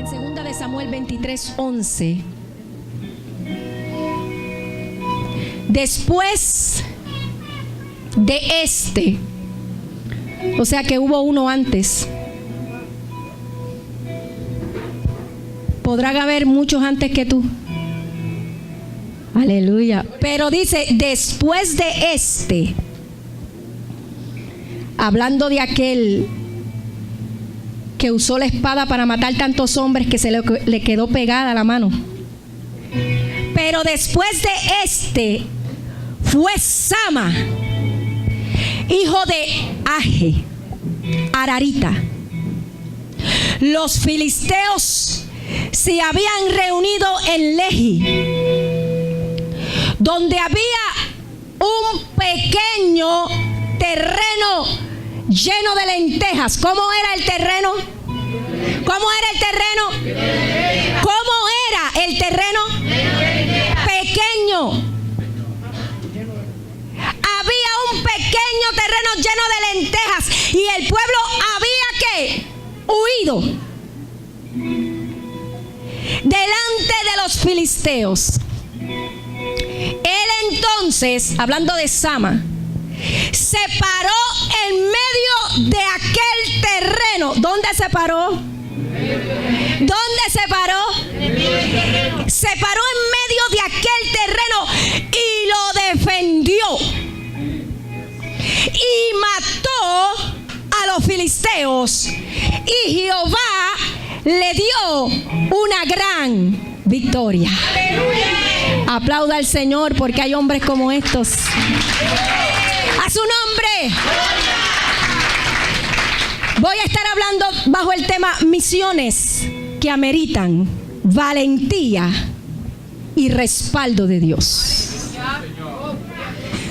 Segunda de Samuel 23:11. Después de este, o sea que hubo uno antes. Podrán haber muchos antes que tú. Aleluya. Pero dice, después de este, hablando de aquel que usó la espada para matar tantos hombres que se le quedó pegada la mano. Pero después de este fue Sama, hijo de Age, Ararita. Los filisteos se habían reunido en Lehi, donde había un pequeño terreno lleno de lentejas. ¿Cómo era el terreno? ¿Cómo era el terreno? ¿Cómo era el terreno? Pequeño. Había un pequeño terreno lleno de lentejas y el pueblo había ¿qué? Huido delante de los filisteos. Él entonces, hablando de Sama, se paró en medio de aquel terreno. ¿Dónde se paró? ¿Dónde se paró? Se paró en medio de aquel terreno y lo defendió. Y mató a los filisteos. Y Jehová le dio una gran victoria. Aplauda al Señor porque hay hombres como estos. A su nombre. Voy a estar hablando bajo el tema misiones que ameritan valentía y respaldo de Dios.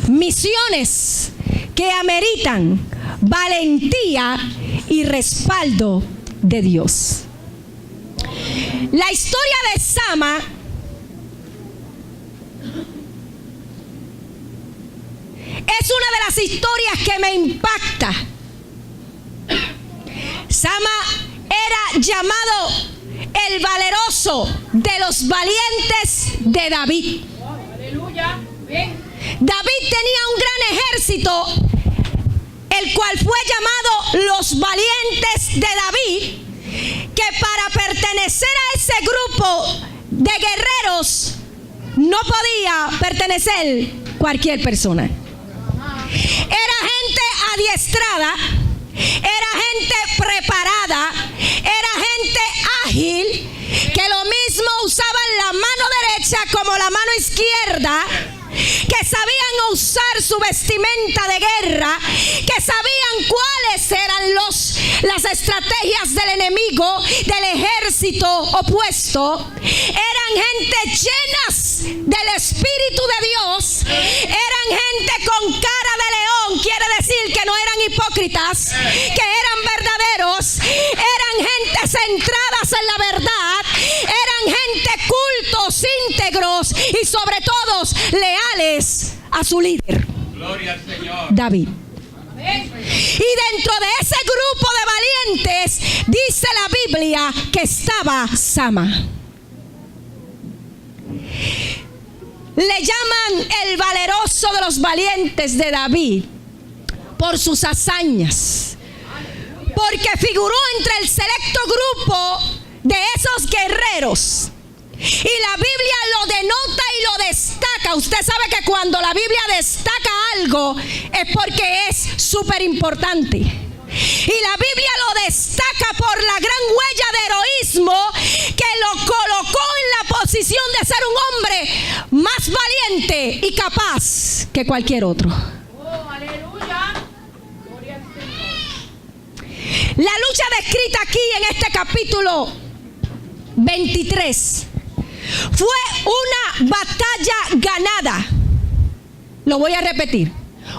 Misiones que ameritan valentía y respaldo de Dios. La historia de Sama es una de las historias que me impacta. Sama era llamado el valeroso de los valientes de David. David tenía un gran ejército, el cual fue llamado los valientes de David, que para pertenecer a ese grupo de guerreros no podía pertenecer cualquier persona. Era gente adiestrada, era gente preparada, era gente ágil, que lo mismo usaban la mano derecha como la mano izquierda, que sabían usar su vestimenta de guerra, que sabían cuáles eran las estrategias del enemigo, del ejército opuesto. Eran gente llenas del Espíritu de Dios, eran gente con cara de león, quiere decir que no eran hipócritas, que eran verdaderos, eran gente centradas en la verdad, eran gente cultos, íntegros y sobre todo leales a su líder, Gloria al Señor. David. Y dentro de ese grupo de valientes dice la Biblia que estaba Sama. Le llaman el valeroso de los valientes de David por sus hazañas, porque figuró entre el selecto grupo de esos guerreros. Y la Biblia lo denota y lo destaca. Usted sabe que cuando la Biblia destaca algo es porque es súper importante. Y la Biblia lo destaca por la gran huella de heroísmo que lo colocó en la posición de ser un hombre más valiente y capaz que cualquier otro. Oh, aleluya. Gloria al Señor. La lucha descrita aquí en este capítulo 23 fue una batalla ganada. Lo voy a repetir.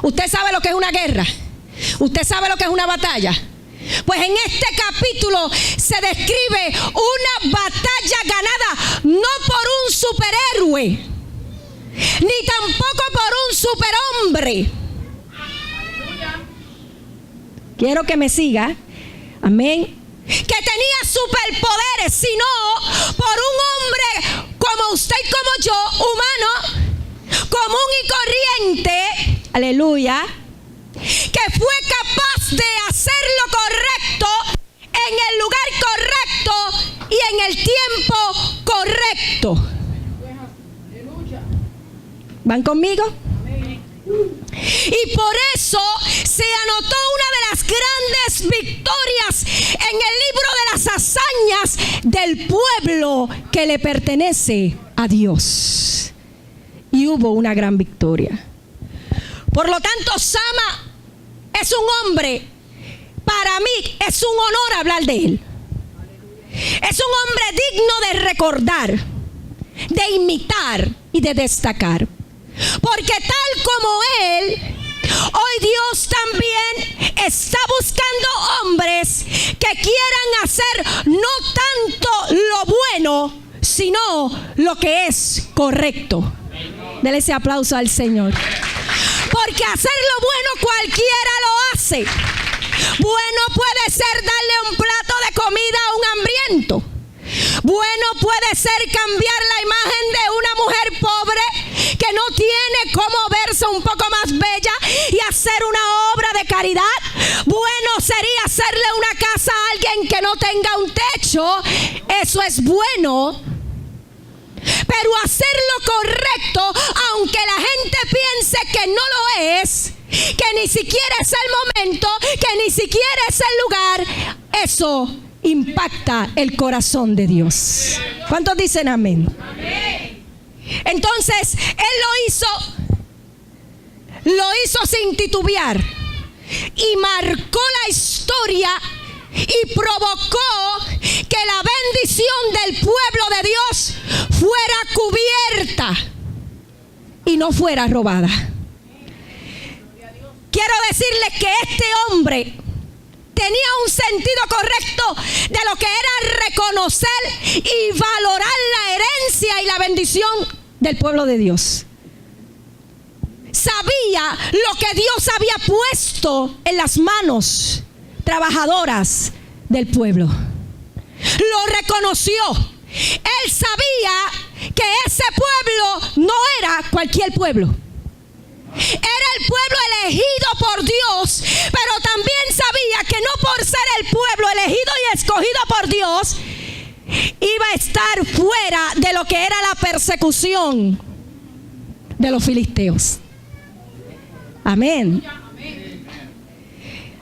Usted sabe lo que es una guerra. Usted sabe lo que es una batalla. Pues en este capítulo se describe una batalla ganada no por un superhéroe, ni tampoco por un superhombre. Quiero que me siga. Amén. que tenía superpoderes, sino por un hombre como usted y como yo, humano, común y corriente, aleluya, que fue capaz de hacer lo correcto en el lugar correcto y en el tiempo correcto. ¿Van conmigo? Y por eso se anotó una de las grandes victorias en el libro de las hazañas del pueblo que le pertenece a Dios. Y hubo una gran victoria. Por lo tanto, Sama es un hombre, para mí es un honor hablar de él. Es un hombre digno de recordar, de imitar y de destacar. Porque tal como él, hoy Dios también está buscando hombres que quieran hacer no tanto lo bueno, sino lo que es correcto. Dele ese aplauso al Señor. Porque hacer lo bueno cualquiera lo hace. Bueno puede ser darle un plato de comida a un hambriento. Bueno puede ser cambiar la imagen de una mujer pobre que no tiene cómo verse un poco más bella y hacer una obra de caridad. Bueno sería hacerle una casa a alguien que no tenga un techo. Eso es bueno. Pero hacer lo correcto, aunque la gente piense que no lo es, que ni siquiera es el momento, que ni siquiera es el lugar, eso impacta el corazón de Dios. ¿Cuántos dicen amén? Amén. Entonces, él lo hizo sin titubear y marcó la historia y provocó que la bendición del pueblo de Dios fuera cubierta y no fuera robada. Quiero decirles que este hombre tenía un sentido correcto de lo que era reconocer y valorar la herencia y la bendición del pueblo de Dios. Sabía lo que Dios había puesto en las manos trabajadoras del pueblo. Lo reconoció. Él sabía que ese pueblo no era cualquier pueblo. Era el pueblo elegido por Dios, pero también sabía que no por ser el pueblo elegido y escogido por Dios, iba a estar fuera de lo que era la persecución de los filisteos. Amén.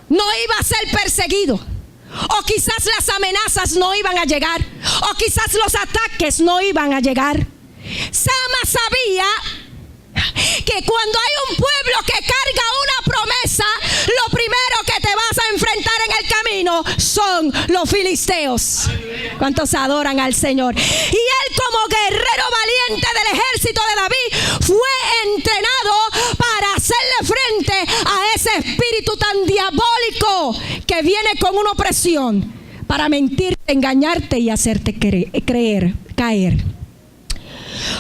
No iba a ser perseguido, o quizás las amenazas no iban a llegar, o quizás los ataques no iban a llegar. Sama sabía que cuando hay un pueblo que carga una promesa, lo primero que te vas a enfrentar en el camino son los filisteos. ¿Cuántos adoran al Señor? Y él, como guerrero valiente del ejército de David, fue entrenado para hacerle frente a ese espíritu tan diabólico que viene con una opresión para mentirte, engañarte y hacerte caer.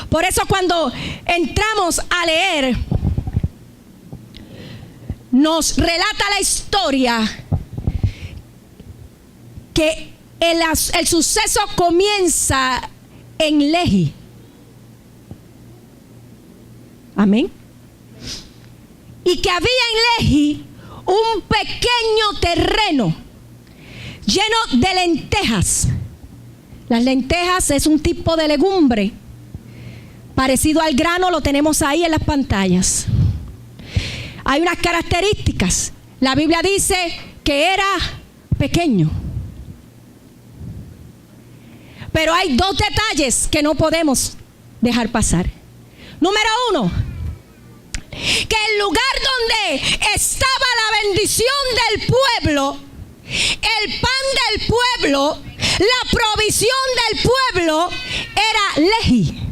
Por eso cuando entramos a leer, nos relata la historia que el suceso comienza en Lehi. Amén. Y que había en Lehi un pequeño terreno lleno de lentejas. Las lentejas es un tipo de legumbre parecido al grano, lo tenemos ahí en las pantallas. Hay unas características. La Biblia dice que era pequeño. Pero hay dos detalles que no podemos dejar pasar. Número uno, que el lugar donde estaba la bendición del pueblo, el pan del pueblo, la provisión del pueblo, era Lehi.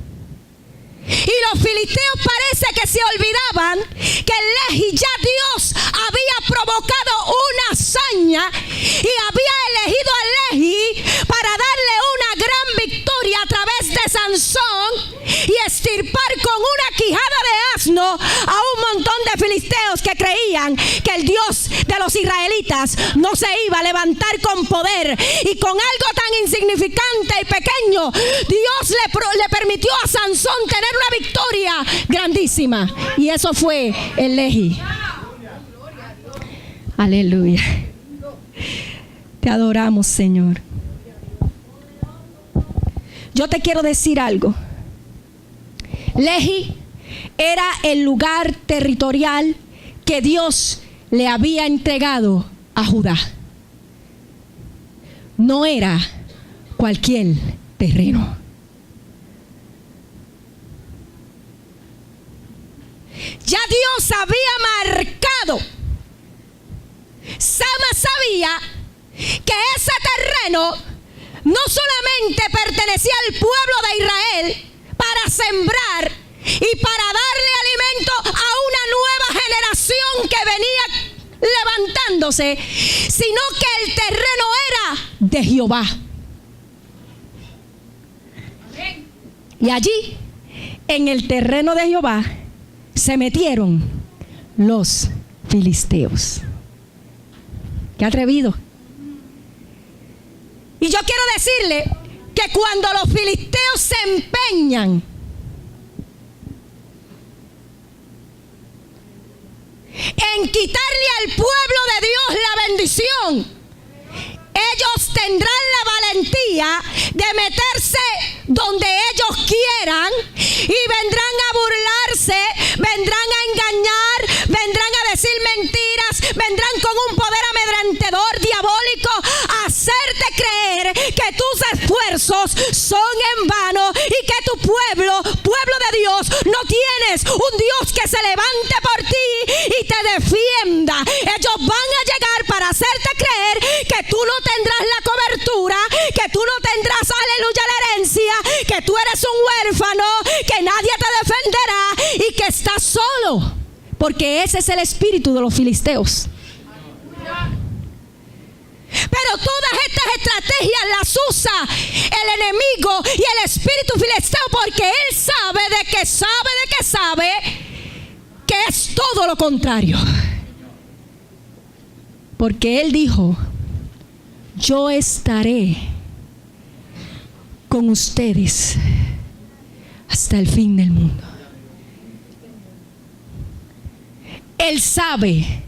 Y los filisteos parece que se olvidaban que en Lehi ya Dios había provocado una hazaña y había elegido a Lehi para darle una gran victoria a través de Sansón y estirpar con una quijada de asno a un montón de filisteos que creían sabían que el Dios de los israelitas no se iba a levantar con poder, y con algo tan insignificante y pequeño Dios le permitió a Sansón tener una victoria grandísima, y eso fue el Lehi. Aleluya. Te adoramos, Señor. Yo te quiero decir algo. Lehi era el lugar territorial que Dios le había entregado a Judá. No era cualquier terreno. Ya Dios había marcado. Sama sabía que ese terreno no solamente pertenecía al pueblo de Israel para sembrar y para darle alimento a una nueva generación que venía levantándose, sino que el terreno era de Jehová. Y allí, en el terreno de Jehová, se metieron los filisteos. ¡Qué atrevido! Y yo quiero decirle que cuando los filisteos se empeñan en quitarle al pueblo de Dios la bendición, ellos tendrán la valentía de meterse donde ellos quieran y vendrán a burlarse, vendrán a engañar, vendrán a decir mentiras, vendrán con un poder amedrentador diabólico a hacerte creer que tus esfuerzos son en vano y que tu pueblo de Dios, no tienes un Dios que se levante por ti y te defienda. Ellos van a llegar para hacerte creer que tú no tendrás la cobertura, que tú no tendrás, aleluya, la herencia, que tú eres un huérfano, que nadie te defenderá y que estás solo, porque ese es el espíritu de los filisteos. Pero todas estas estrategias las usa el enemigo y el espíritu filisteo, porque él sabe que es todo lo contrario. Porque él dijo: yo estaré con ustedes hasta el fin del mundo. Él sabe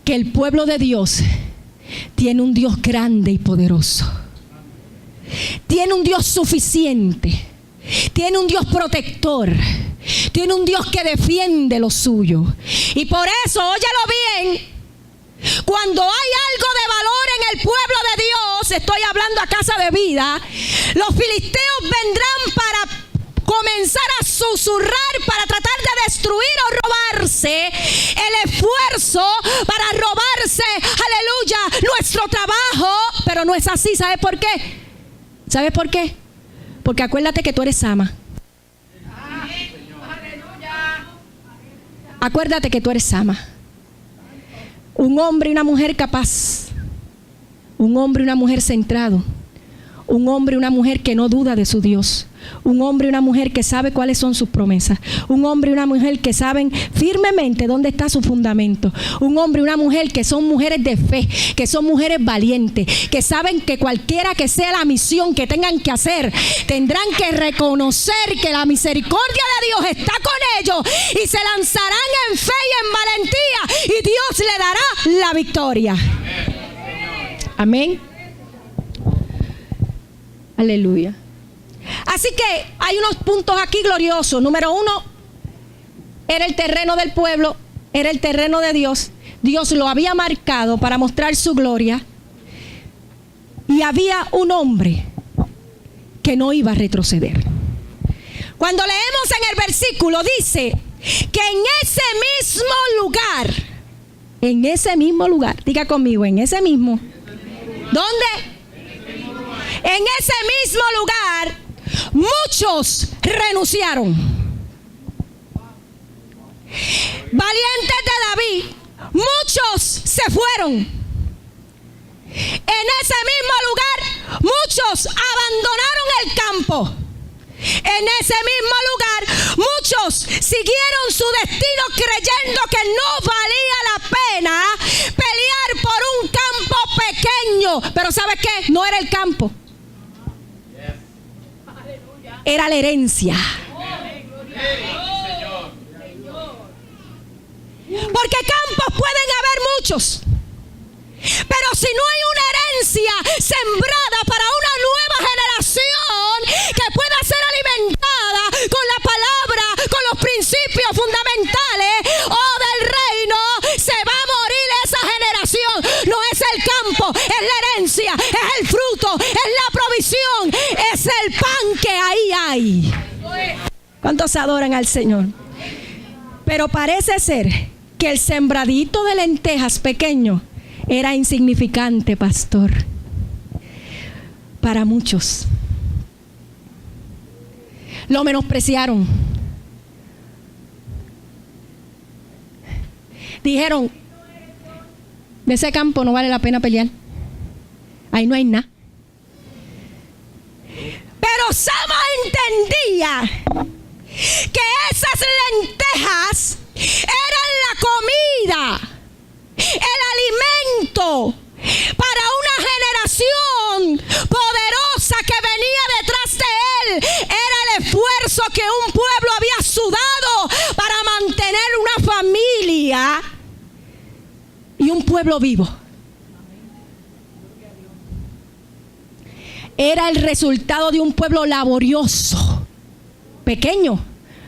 que el pueblo de Dios tiene un Dios grande y poderoso. Tiene un Dios suficiente. Tiene un Dios protector. Tiene un Dios que defiende lo suyo. Y por eso, óyelo bien, cuando hay algo de valor en el pueblo de Dios, estoy hablando a Casa de Vida, los filisteos vendrán para comenzar a susurrar, para tratar de destruir o robarse el esfuerzo, para robarse, aleluya, nuestro trabajo. Pero no es así. ¿Sabes por qué? ¿Sabes por qué? Porque acuérdate que tú eres Sama. Acuérdate que tú eres Sama. Un hombre y una mujer capaz. Un hombre y una mujer centrado. Un hombre y una mujer que no duda de su Dios. Un hombre y una mujer que sabe cuáles son sus promesas. Un hombre y una mujer que saben firmemente dónde está su fundamento. Un hombre y una mujer que son mujeres de fe, que son mujeres valientes, que saben que cualquiera que sea la misión que tengan que hacer, tendrán que reconocer que la misericordia de Dios está con ellos y se lanzarán en fe y en valentía y Dios le dará la victoria. Amén. Aleluya. Así que hay unos puntos aquí gloriosos. Número 1, era el terreno del pueblo, era el terreno de Dios. Dios lo había marcado para mostrar su gloria. Y había un hombre que no iba a retroceder. Cuando leemos en el versículo, dice que en ese mismo lugar, diga conmigo, en ese mismo. ¿Dónde? En ese mismo lugar, muchos renunciaron. Valientes de David, muchos se fueron. En ese mismo lugar, muchos abandonaron el campo. En ese mismo lugar, muchos siguieron su destino creyendo que no valía la pena pelear por un campo pequeño. Pero ¿sabes qué? No era el campo. Era la herencia. Porque campos pueden haber muchos, pero si no hay una herencia sembrada para una nueva generación que pueda ser alimentada con la palabra, con los principios fundamentales del reino, se va a morir esa generación. No es el campo, es la herencia, es el fruto, es la provisión, es el pan que ahí hay. ¿Cuántos adoran al Señor? Pero parece ser que el sembradito de lentejas pequeño era insignificante, pastor, para muchos. Lo menospreciaron. Dijeron, de ese campo no vale la pena pelear. Ahí no hay nada. Pero Sama entendía que esas lentejas eran la comida, el alimento para una generación poderosa que venía detrás de él. Era el esfuerzo que un pueblo había sudado para mantener una familia y un pueblo vivo. Era el resultado de un pueblo laborioso, pequeño,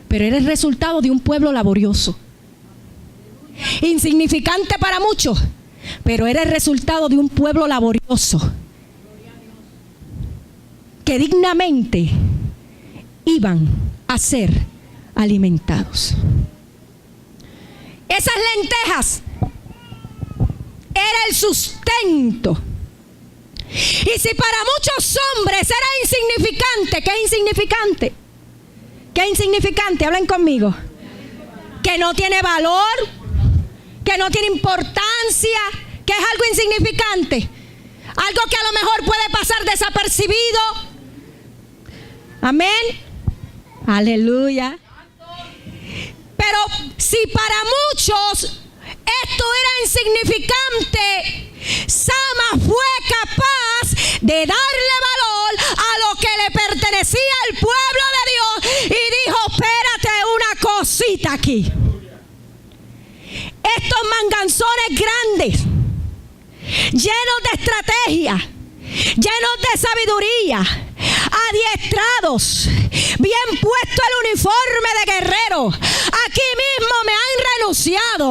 pero era el resultado de un pueblo laborioso. Insignificante para muchos, pero era el resultado de un pueblo laborioso que dignamente iban a ser alimentados. Esas lentejas era el sustento. Y si para muchos hombres era insignificante, ¿qué es insignificante? ¿Qué es insignificante? Hablen conmigo. Que no tiene valor, que no tiene importancia, que es algo insignificante, algo que a lo mejor puede pasar desapercibido. Amén. Aleluya. Pero si para muchos esto era insignificante, Sama fue capaz de darle valor a lo que le pertenecía al pueblo de Dios y dijo, espérate una cosita aquí. Estos manganzones grandes, llenos de estrategia, llenos de sabiduría, adiestrados, bien puesto el uniforme de guerrero, aquí mismo me han renunciado.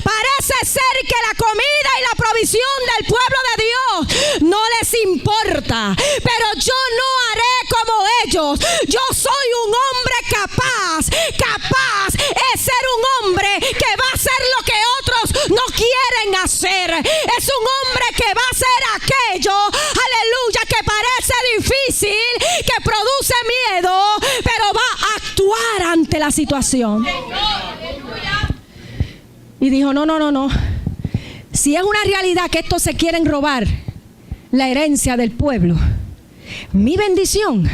Parece ser que la comida y la provisión del pueblo de Dios no les importa, pero yo no haré como ellos. Yo soy un hombre capaz es ser un hombre que va a hacer lo que otros no quieren hacer. Es un hombre que va a hacer aquello, aleluya, que parece difícil, que produce miedo, pero va a actuar ante la situación. Y dijo, no. Si es una realidad que estos se quieren robar la herencia del pueblo, mi bendición,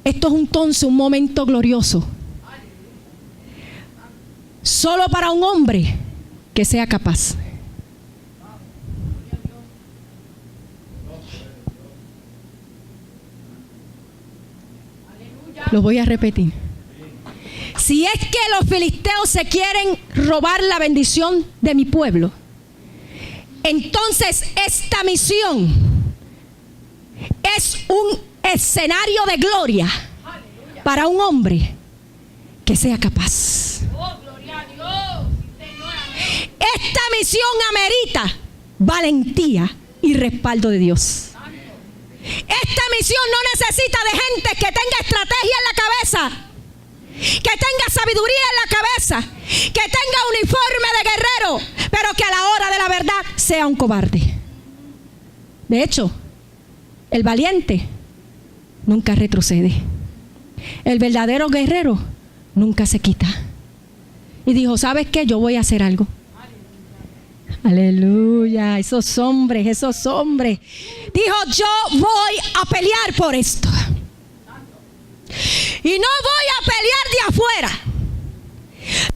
esto es entonces un momento glorioso. Solo para un hombre que sea capaz. Lo voy a repetir. Si es que los filisteos se quieren robar la bendición de mi pueblo, entonces esta misión es un escenario de gloria para un hombre que sea capaz. Esta misión amerita valentía y respaldo de Dios. Esta misión no necesita de gente que tenga estrategia en la cabeza, que tenga sabiduría en la cabeza, que tenga uniforme de guerrero, pero que a la hora de la verdad sea un cobarde. De hecho, el valiente nunca retrocede. El verdadero guerrero nunca se quita. Y dijo, ¿sabes qué? Yo voy a hacer algo. Aleluya, esos hombres. Dijo, yo voy a pelear por esto. Y no voy a pelear de afuera.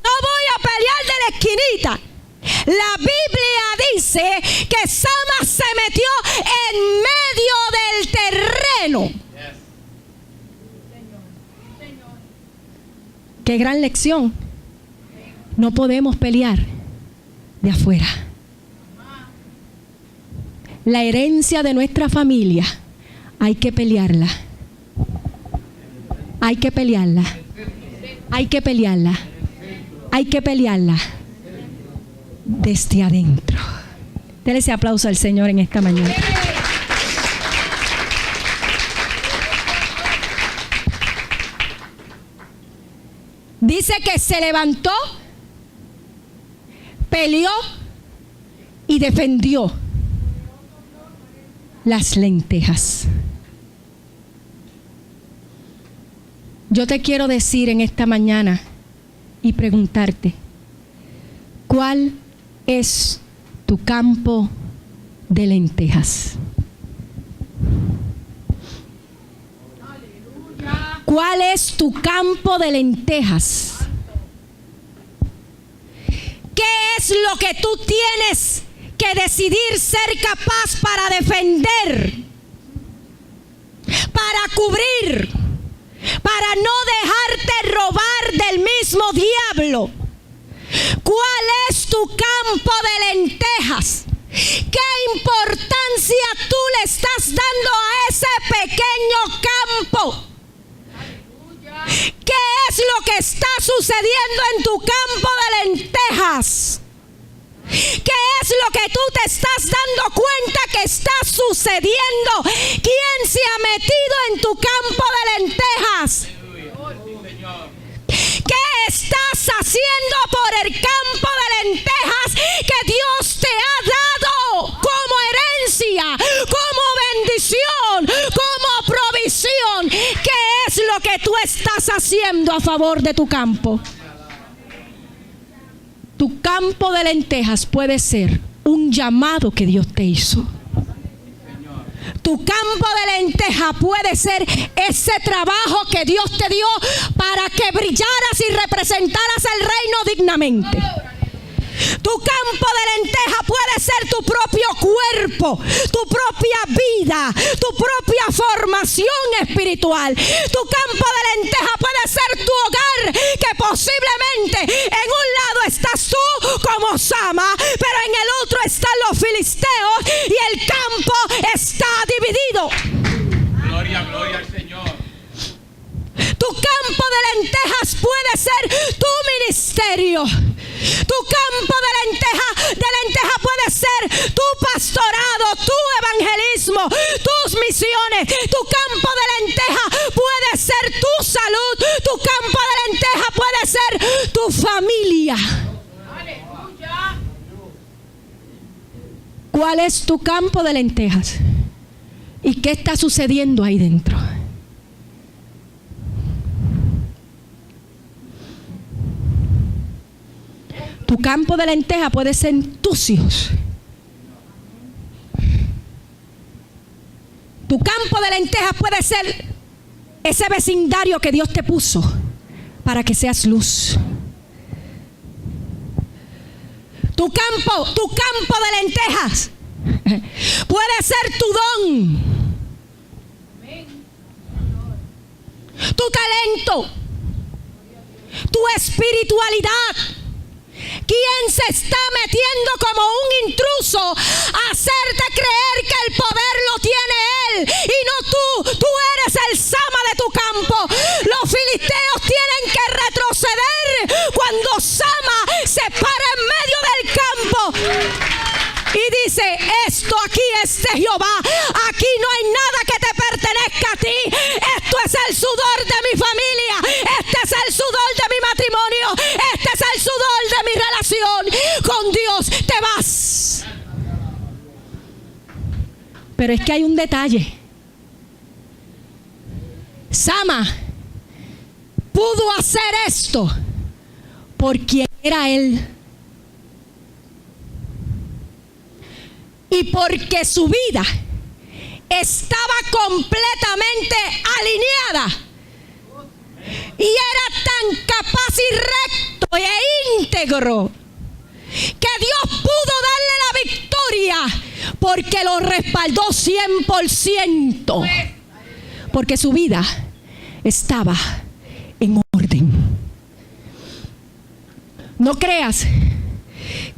No voy a pelear de la esquinita. La Biblia dice que Sama se metió en medio del terreno. Qué gran lección. No podemos pelear de afuera. La herencia de nuestra familia hay que pelearla. Hay que pelearla. Hay que pelearla. Hay que pelearla desde adentro. Dele ese aplauso al Señor en esta mañana. Dice que se levantó, peleó y defendió las lentejas. Yo te quiero decir en esta mañana y preguntarte, ¿cuál es tu campo de lentejas? ¿Cuál es tu campo de lentejas? ¿Qué es lo que tú tienes que decidir ser capaz para defender, para cubrir, para no dejarte robar del mismo diablo? ¿Cuál es tu campo de lentejas? ¿Qué importancia tú le estás dando a ese pequeño campo? ¿Qué es lo que está sucediendo en tu campo de lentejas? ¿Qué es lo que tú te estás dando cuenta que está sucediendo? ¿Quién se ha metido en tu campo de lentejas? ¿Qué estás haciendo por el campo de lentejas que Dios te ha dado como herencia, como bendición, como provisión? ¿Qué es lo que tú estás haciendo a favor de tu campo? Tu campo de lentejas puede ser un llamado que Dios te hizo. Tu campo de lenteja puede ser ese trabajo que Dios te dio para que brillaras y representaras el reino dignamente. Tu campo de lenteja puede ser tu propio cuerpo, tu propia vida, tu propia formación espiritual. Tu campo de lenteja puede ser tu hogar, que posiblemente en un lado estás tú como Sama, pero en el otro están los filisteos y el campo está dividido. Gloria, gloria al Señor. Tu campo de lentejas puede ser tu ministerio. Tu campo de lenteja puede ser tu pastorado, tu evangelismo, tus misiones. Tu campo de lenteja puede ser tu salud. Tu campo de lenteja puede ser tu familia. Aleluya. ¿Cuál es tu campo de lentejas? ¿Y qué está sucediendo ahí dentro? Tu campo de lenteja puede ser tus hijos. Tu campo de lenteja puede ser ese vecindario que Dios te puso para que seas luz. Tu campo de lentejas puede ser tu don, tu talento, tu espiritualidad. ¿Quién se está metiendo como un intruso a hacerte creer que el poder lo tiene él y no tú? Tú eres el Sama de tu campo. Los filisteos tienen que retroceder cuando Sama se para en medio del campo y dice: esto aquí es de Jehová, aquí no hay nada que te pertenezca a ti. Esto es el sudor de mi familia, este es el sudor de mi matrimonio, este es el sudor de mi relación con Dios. Te vas. Pero es que hay un detalle. Sama pudo hacer esto por quien era él y porque su vida estaba completamente alineada Y era tan capaz y recto e íntegro que Dios pudo darle la victoria porque lo respaldó 100%. Porque su vida estaba en orden. No creas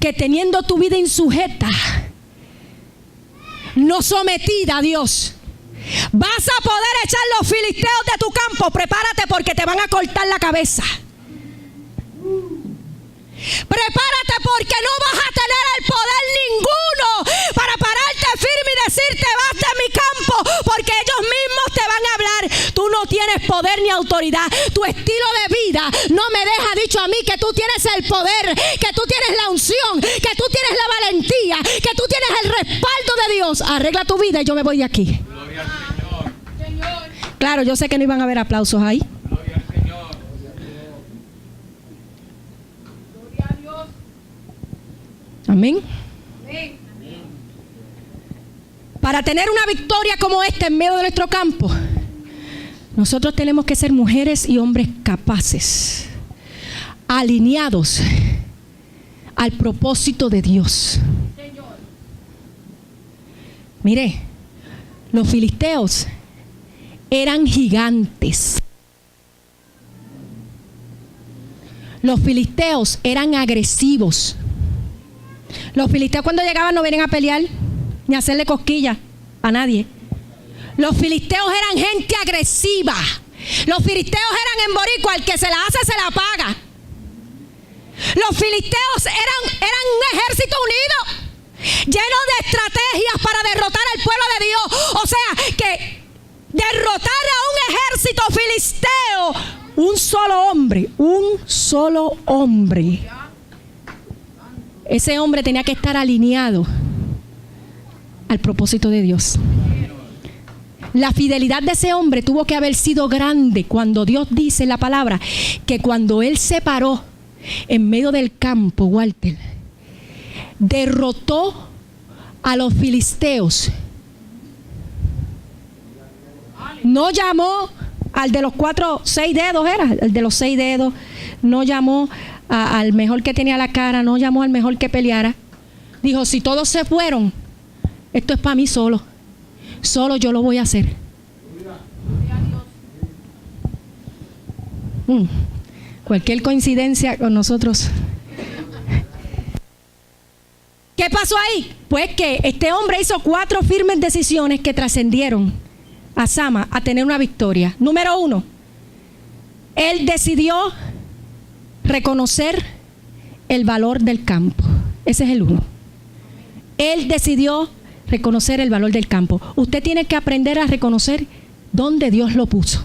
que teniendo tu vida insujeta, no sometida a Dios, vas a poder echar los filisteos de tu campo. Prepárate porque te van a cortar la cabeza. Prepárate porque no vas a tener el poder ninguno para pararte firme y decirte vas de mi campo, porque ellos mismos te van a hablar. Tú no tienes poder ni autoridad. Tu estilo de vida no me deja dicho a mí que tú tienes el poder, que tú tienes la unción, que tú tienes la valentía, que tú tienes el respaldo de Dios. Arregla tu vida y yo me voy de aquí. Gloria al Señor. Claro, yo sé que no iban a haber aplausos ahí. Gloria al Señor. Gloria a Dios. Amén. Amén. Para tener una victoria como esta en medio de nuestro campo, nosotros tenemos que ser mujeres y hombres capaces, alineados al propósito de Dios. Señor. Mire, los filisteos eran gigantes. Los filisteos eran agresivos. Los filisteos cuando llegaban no venían a pelear ni a hacerle cosquillas a nadie. Los filisteos eran gente agresiva. Los filisteos eran en boricua, el que se la hace se la paga. Los filisteos eran un ejército unido, lleno de estrategias para derrotar al pueblo de Dios. O sea, que derrotar a un ejército filisteo, un solo hombre. Ese hombre tenía que estar alineado al propósito de Dios. La fidelidad de ese hombre tuvo que haber sido grande cuando Dios dice en la palabra que cuando él se paró en medio del campo, Walter, derrotó a los filisteos. No llamó al de los 6 dedos, era el de los 6 dedos. No llamó al mejor que tenía la cara, no llamó al mejor que peleara. Dijo, si todos se fueron, esto es para mí solo. Solo yo lo voy a hacer. Cualquier coincidencia con nosotros. ¿Qué pasó ahí? Pues que este hombre hizo 4 firmes decisiones que trascendieron a Sama a tener una victoria. Número 1, él decidió reconocer el valor del campo. Ese es el 1. Él decidió reconocer el valor del campo. Usted tiene que aprender a reconocer dónde Dios lo puso.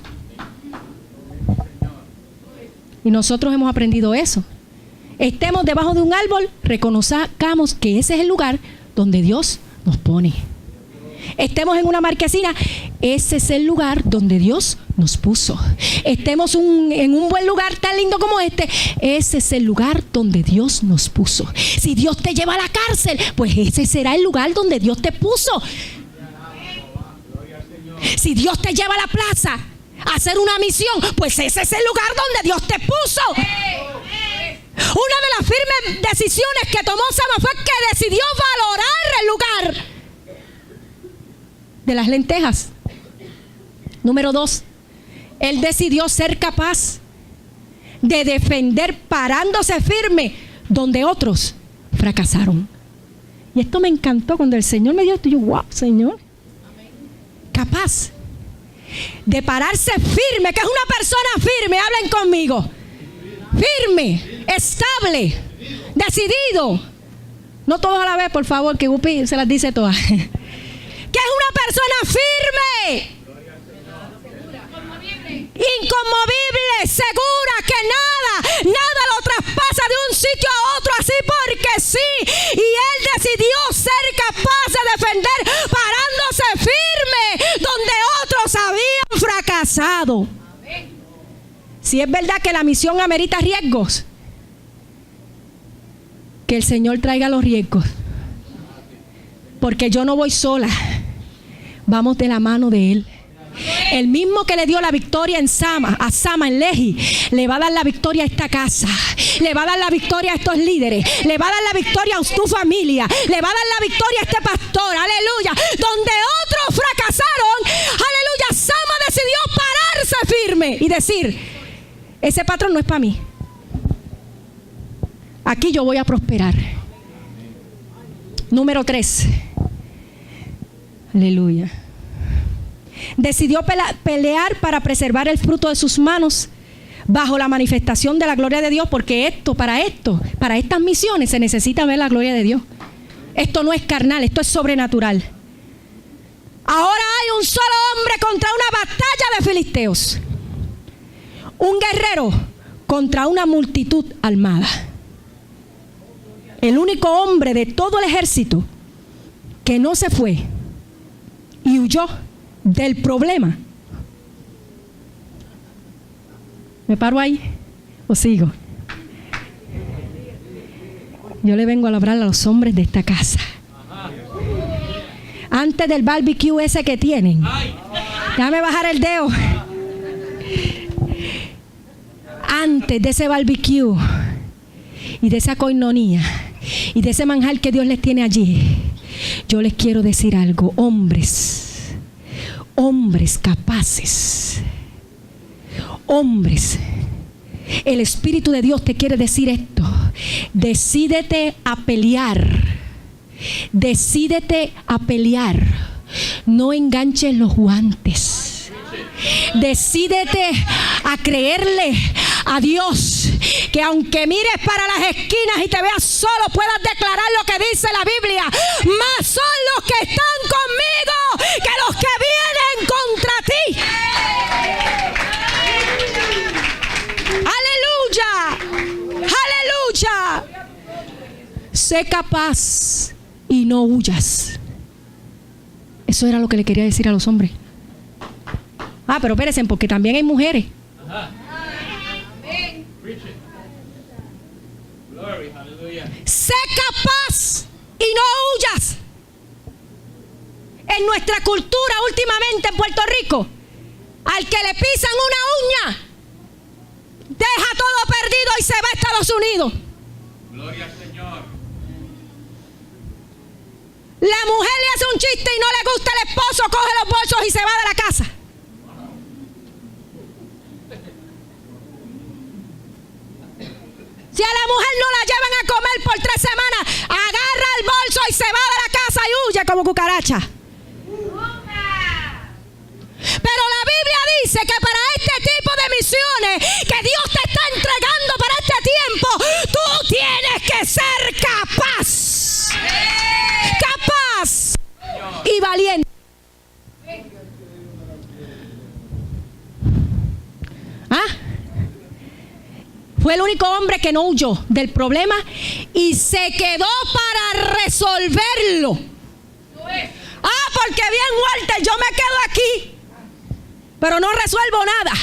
Y nosotros hemos aprendido eso. Estemos debajo de un árbol, reconozcamos que ese es el lugar donde Dios nos pone. Estemos en una marquesina, ese es el lugar donde Dios nos puso. Estemos en un buen lugar tan lindo como este, ese es el lugar donde Dios nos puso. Si Dios te lleva a la cárcel, pues ese será el lugar donde Dios te puso. Si Dios te lleva a la plaza a hacer una misión, pues ese es el lugar donde Dios te puso. Una de las firmes decisiones que tomó Sama fue que decidió valorar el lugar de las lentejas. Número 2, él decidió ser capaz de defender parándose firme donde otros fracasaron. Y esto me encantó cuando el Señor me dio esto. Yo, wow, Señor. Capaz de pararse firme, que es una persona firme, hablen conmigo. Firme, estable, decidido. No todos a la vez, por favor, que Gupi se las dice todas. Que es una persona firme, inconmovible, segura, que nada lo traspasa de un sitio a otro así porque sí. Y él decidió ser capaz de defender parándose firme donde otros habían fracasado. Si es verdad que la misión amerita riesgos, que el Señor traiga los riesgos, porque yo no voy sola, vamos de la mano de Él. El mismo que le dio la victoria a Sama en Lehi, le va a dar la victoria a esta casa. Le va a dar la victoria a estos líderes. Le va a dar la victoria a tu familia. Le va a dar la victoria a este pastor. Aleluya. Donde otros fracasaron, aleluya, Sama decidió pararse firme y decir: ese patrón no es para mí. Aquí yo voy a prosperar. Número 3. Aleluya. Decidió pelear para preservar el fruto de sus manos bajo la manifestación de la gloria de Dios, porque para estas misiones se necesita ver la gloria de Dios. Esto no es carnal, esto es sobrenatural. Ahora hay un solo hombre contra una batalla de filisteos. Un guerrero contra una multitud armada. El único hombre de todo el ejército que no se fue y huyó del problema. ¿Me paro ahí o sigo? Yo le vengo a hablar a los hombres de esta casa. Antes del barbecue ese que tienen, déjame bajar el dedo. Antes de ese barbecue y de esa coinonía y de ese manjar que Dios les tiene allí, yo les quiero decir algo. Hombres capaces, hombres, el Espíritu de Dios te quiere decir esto: decídete a pelear, decídete a pelear, no enganches los guantes, decídete a creerle a Dios, que aunque mires para las esquinas y te veas solo, puedas declarar lo que dice la Biblia: más son los que están conmigo que los que vienen contra ti. Aleluya, aleluya. Sé capaz y no huyas. Eso era lo que le quería decir a los hombres. Pero espérense, porque también hay mujeres. Sé capaz y no huyas. En nuestra cultura últimamente en Puerto Rico, al que le pisan una uña, deja todo perdido y se va a Estados Unidos. Gloria al Señor. La mujer le hace un chiste y no le gusta el esposo, coge los bolsos y se va de la casa. Si a la mujer no la llevan a comer por 3 semanas, agarra el bolso y se va de la casa y huye como cucaracha. Pero la Biblia dice que para este tipo de misiones que Dios te está entregando para este tiempo, tú tienes que ser capaz. Capaz y valiente. Fue el único hombre que no huyó del problema y se quedó para resolverlo. Porque bien, Walter, yo me quedo aquí, pero no resuelvo nada.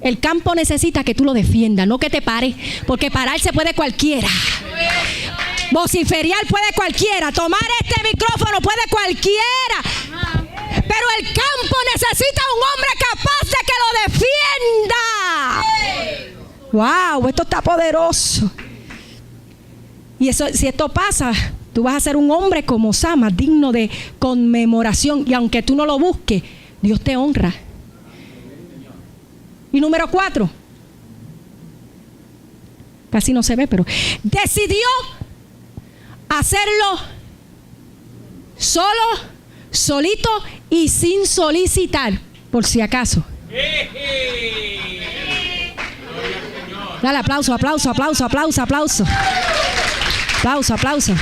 El campo necesita que tú lo defiendas, no que te pares, porque pararse puede cualquiera. Vociferiar puede cualquiera. Tomar este micrófono puede cualquiera. Pero el campo necesita un hombre capaz de que lo defienda. ¡Wow! Esto está poderoso. Y eso, si esto pasa, tú vas a ser un hombre como Sama, digno de conmemoración. Y aunque tú no lo busques, Dios te honra. Y número 4. Casi no se ve, pero decidió hacerlo solo, solito y sin solicitar, por si acaso. Dale aplauso, aplauso, aplauso, aplauso, aplauso. Aplauso, aplauso.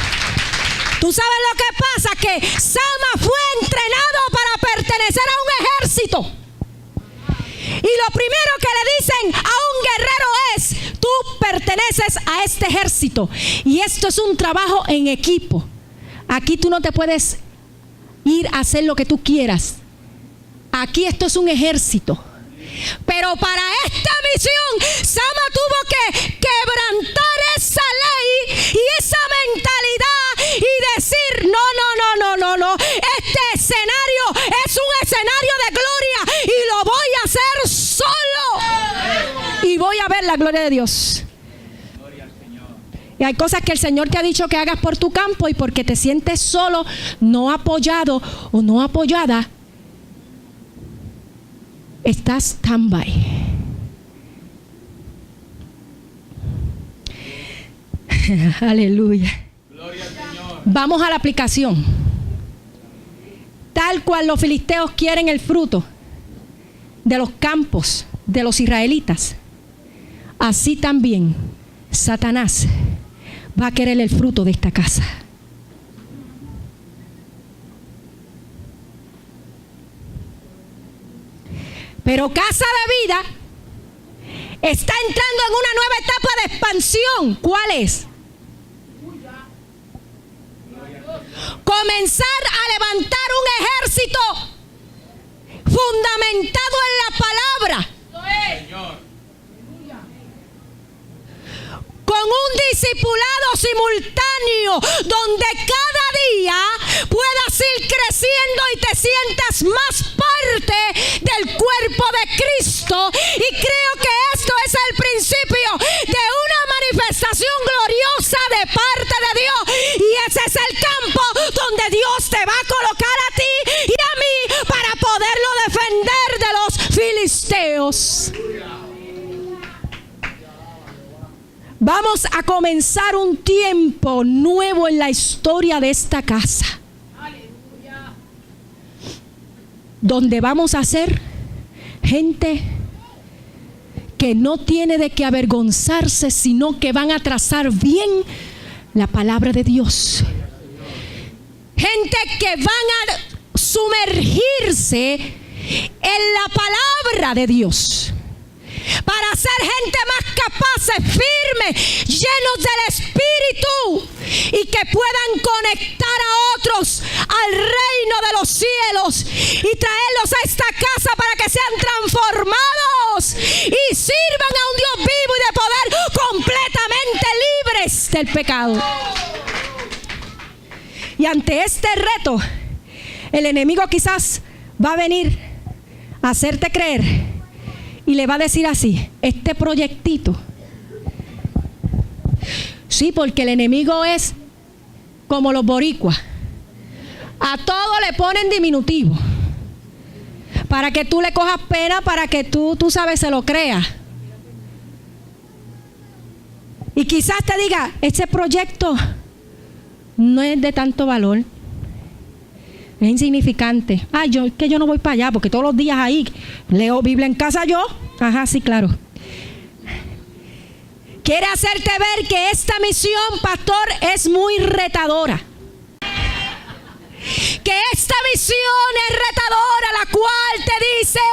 ¿Tú sabes lo que pasa? Que Sama fue entrenado para pertenecer a un ejército. Y lo primero que le dicen a un guerrero es: tú perteneces a este ejército. Y esto es un trabajo en equipo. Aquí tú no te puedes ir a hacer lo que tú quieras. Aquí esto es un ejército. Pero para esta misión, Sama tuvo que quebrantar esa ley y esa mentalidad y decir: no. Este escenario la gloria de Dios. Gloria al Señor. Y hay cosas que el Señor te ha dicho que hagas por tu campo y porque te sientes solo, no apoyado o no apoyada, estás stand-by. Aleluya. Gloria al Señor. Vamos a la aplicación. Tal cual los filisteos quieren el fruto de los campos de los israelitas, así también Satanás va a querer el fruto de esta casa. Pero Casa de Vida está entrando en una nueva etapa de expansión. ¿Cuál es? Comenzar a levantar un ejército fundamentado en la palabra, Señor. con un discipulado simultáneo donde cada día puedas ir creciendo y te sientas más parte del cuerpo de Cristo. Y creo que esto es el principio de una manifestación gloriosa de parte de Dios, y ese es el campo donde Dios te va a colocar a ti y a mí para poderlo defender de los filisteos. Vamos a comenzar un tiempo nuevo en la historia de esta casa, donde vamos a ser gente que no tiene de qué avergonzarse, sino que van a trazar bien la palabra de Dios. Gente que van a sumergirse en la palabra de Dios, para ser gente más capaces, firmes, llenos del Espíritu, y que puedan conectar a otros al reino de los cielos y traerlos a esta casa para que sean transformados y sirvan a un Dios vivo y de poder, completamente libres del pecado. Y ante este reto, el enemigo quizás va a venir a hacerte creer y le va a decir así: este proyectito. Sí, porque el enemigo es como los boricuas. A todo le ponen diminutivo, para que tú le cojas pena, para que tú sabes, se lo creas. Y quizás te diga: ese proyecto no es de tanto valor, es insignificante. Que yo no voy para allá, porque todos los días ahí leo Biblia en casa yo. Ajá, sí, claro. Quiere hacerte ver que esta misión, pastor, es muy retadora. Que esta misión es retadora, la cual te dice: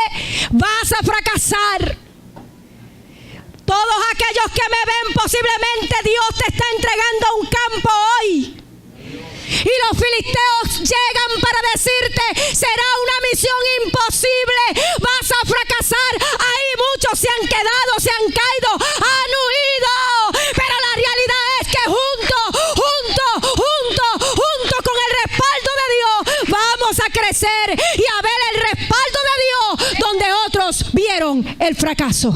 vas a fracasar. Todos aquellos que me ven, posiblemente Dios te está entregando un campo hoy. Y los filisteos llegan para decirte: será una misión imposible, vas a fracasar. Ahí muchos se han quedado, se han caído, han huido. Pero la realidad es que junto con el respaldo de Dios, vamos a crecer y a ver el respaldo de Dios donde otros vieron el fracaso.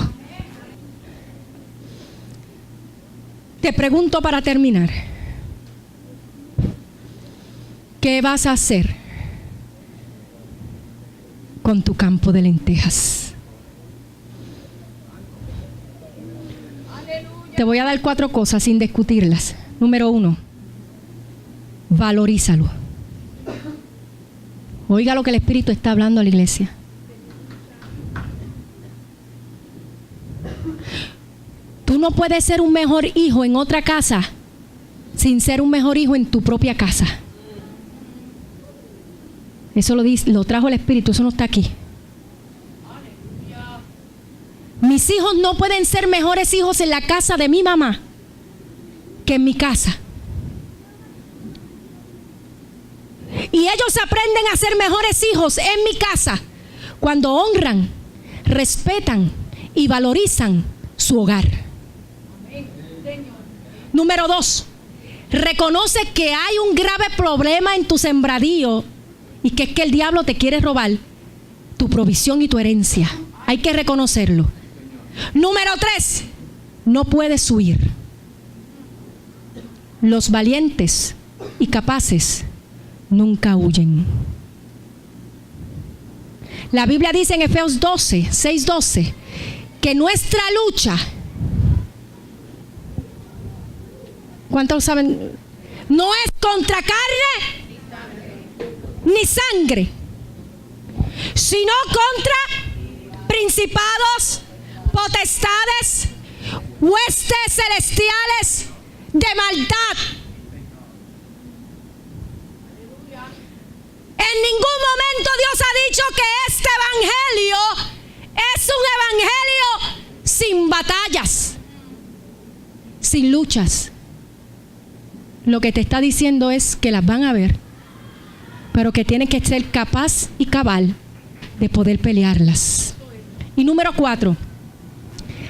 Te pregunto para terminar: ¿qué vas a hacer con tu campo de lentejas? Te voy a dar 4 cosas sin discutirlas. Número 1, valorízalo. Oiga lo que el Espíritu está hablando a la iglesia. Tú no puedes ser un mejor hijo en otra casa sin ser un mejor hijo en tu propia casa. Eso lo trajo el Espíritu, eso no está aquí. Mis hijos no pueden ser mejores hijos en la casa de mi mamá que en mi casa. Y ellos aprenden a ser mejores hijos en mi casa cuando honran, respetan y valorizan su hogar. Número 2, reconoce que hay un grave problema en tu sembradío, y que es que el diablo te quiere robar tu provisión y tu herencia. Hay que reconocerlo. Número 3, no puedes huir. Los valientes y capaces nunca huyen. La Biblia dice en Efesios 6:12, que nuestra lucha, ¿cuántos saben? No es contra carne ni sangre, sino contra principados, potestades, huestes celestiales de maldad. En ningún momento Dios ha dicho que este evangelio es un evangelio sin batallas, sin luchas. Lo que te está diciendo es que las van a ver, pero que tienes que ser capaz y cabal de poder pelearlas. Y número 4,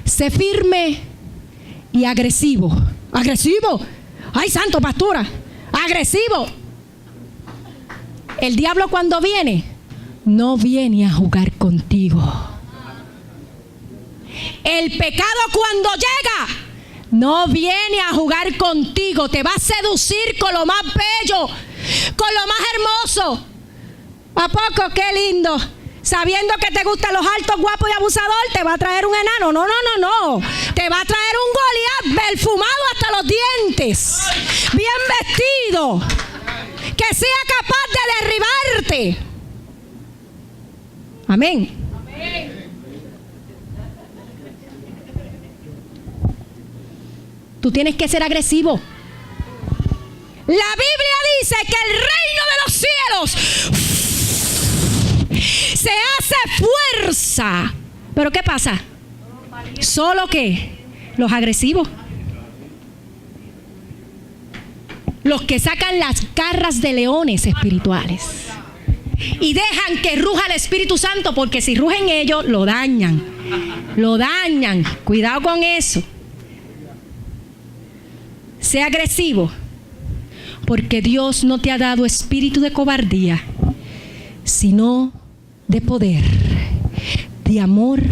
sé firme y agresivo. ¿Agresivo? ¡Ay, santo, pastora! ¡Agresivo! El diablo cuando viene, no viene a jugar contigo. El pecado cuando llega, no viene a jugar contigo. Te va a seducir con lo más bello, con lo más hermoso. ¿A poco? ¡Qué lindo! Sabiendo que te gustan los altos, guapos y abusador, te va a traer un enano. No. Te va a traer un Goliat perfumado hasta los dientes, bien vestido, que sea capaz de derribarte. Amén. Tú tienes que ser agresivo. La Biblia dice que el reino de los cielos se hace fuerza. ¿Pero qué pasa? Solo que los agresivos, los que sacan las garras de leones espirituales y dejan que ruja el Espíritu Santo, porque si rugen ellos, lo dañan. Cuidado con eso. Sé agresivo, porque Dios no te ha dado espíritu de cobardía, sino de poder, de amor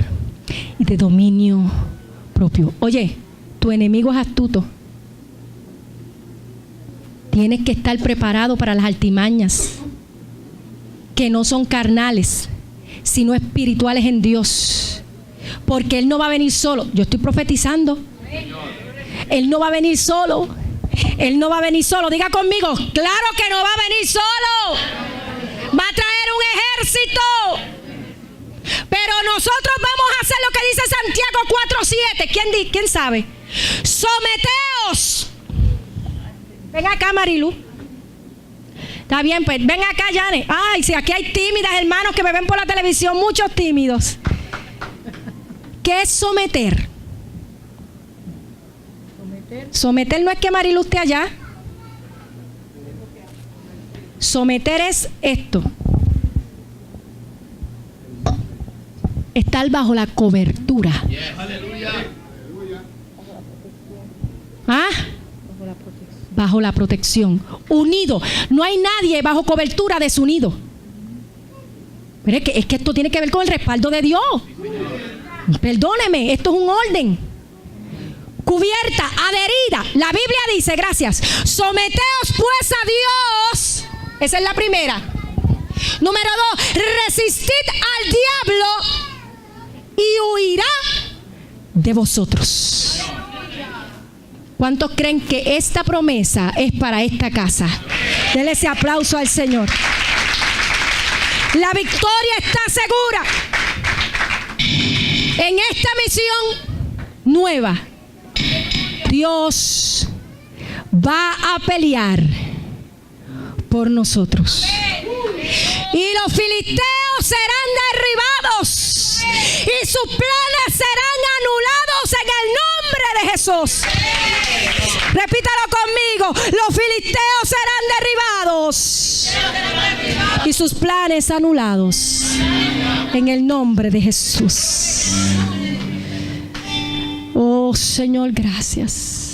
y de dominio propio. Oye, tu enemigo es astuto. Tienes que estar preparado para las artimañas, que no son carnales, sino espirituales en Dios. Porque Él no va a venir solo. Yo estoy profetizando. Él no va a venir solo. Él no va a venir solo. Diga conmigo, claro que no va a venir solo. Va a traer un ejército. Pero nosotros vamos a hacer lo que dice Santiago 4:7. ¿Quién sabe? Someteos. Ven acá, Marilu. Está bien, pues ven acá, Yane. Ay, si aquí hay tímidas hermanos que me ven por la televisión, muchos tímidos. ¿Qué es someter? Someter no es que Marilu esté allá. Someter es esto: estar bajo la cobertura. ¿Ah? Bajo la protección. Unido. No hay nadie bajo cobertura desunido. Pero es que esto tiene que ver con el respaldo de Dios. Perdóneme, esto es un orden. Cubierta, adherida. La Biblia dice, gracias, someteos pues a Dios. Esa es la primera. Número 2, resistid al diablo y huirá de vosotros. ¿Cuántos creen que esta promesa es para esta casa? Denle ese aplauso al Señor. La victoria está segura. En esta misión nueva, Dios va a pelear por nosotros. Y los filisteos serán derribados y sus planes serán anulados en el nombre de Jesús. Repítalo conmigo: los filisteos serán derribados y sus planes anulados en el nombre de Jesús. Oh Señor, gracias.